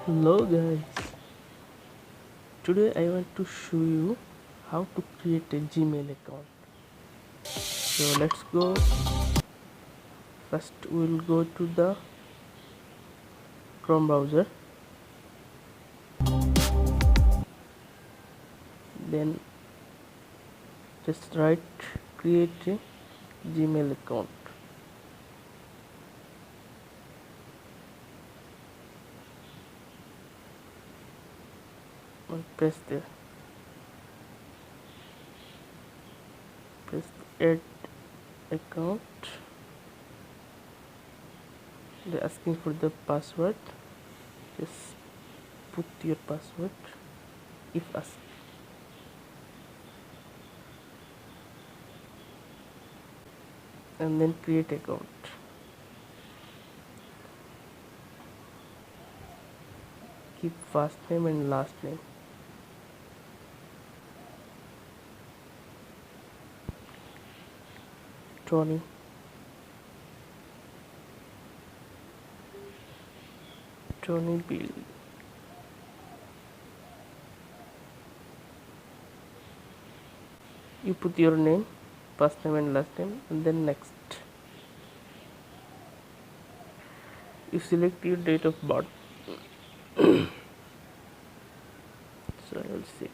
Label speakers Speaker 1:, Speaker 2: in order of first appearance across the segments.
Speaker 1: Hello guys, today I want to show you how to create a Gmail account. So let's go. First we'll go to the Chrome browser, then just write create a Gmail account and press there. Press add account. They're asking for the password. Just put your password if asked. And then create account. Keep first name and last name. Tony. Tony Bill. You put your name, first name and last name, and then next. You select your date of birth. So I will 6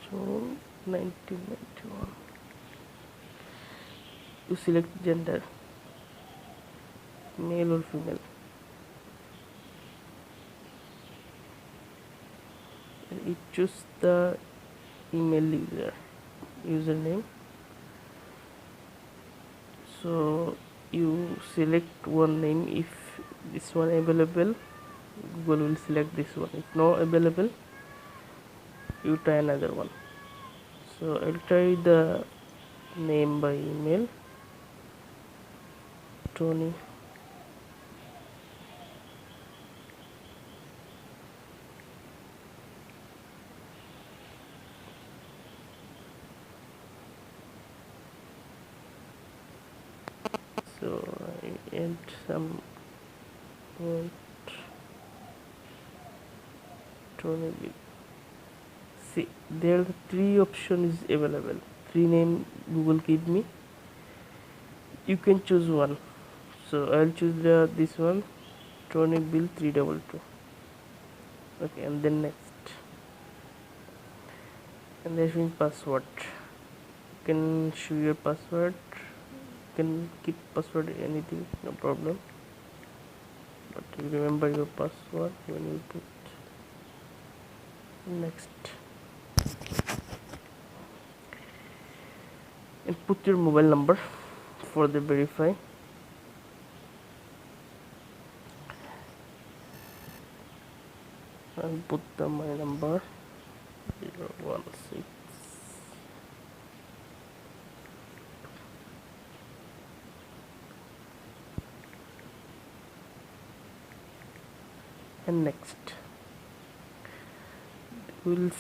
Speaker 1: June 1991. You select gender, male or female. And you choose the email username. So you select one name. If this one available, Google will select this one. If no available, you try another one. So I'll try the name by email, Tony. So I add some point Tony Bill. See, there are three options available. Three name Google give me. You can choose one. So I'll choose this one, Tony Bill 322. Okay, and then next. And there's your password. You can show your password. You can keep password anything, no problem. But you remember your password when you put next. And put your mobile number for the verify. I'll put my number 016. And next we'll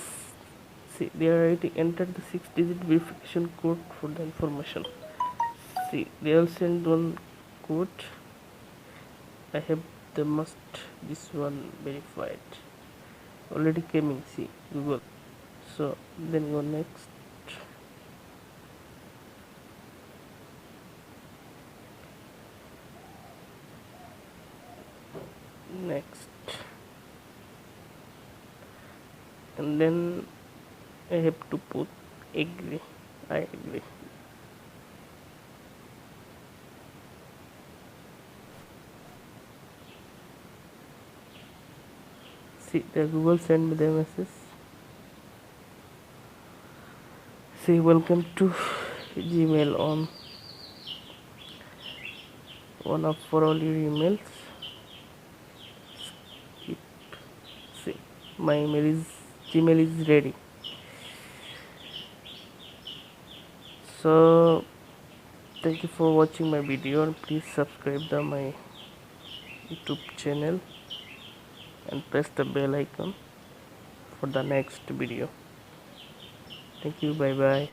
Speaker 1: see they are writing enter the 6-digit verification code for the information. See, they will send one code. I have the must this one verified already came in, see, Google. So then go next. Next, and then I have to put agree. I agree. See, the Google send me the message. Say welcome to Gmail on one of for all your emails. See, my email is Gmail is ready. So thank you for watching my video, and please subscribe to my YouTube channel and press the bell icon for the next video. Thank you, bye bye.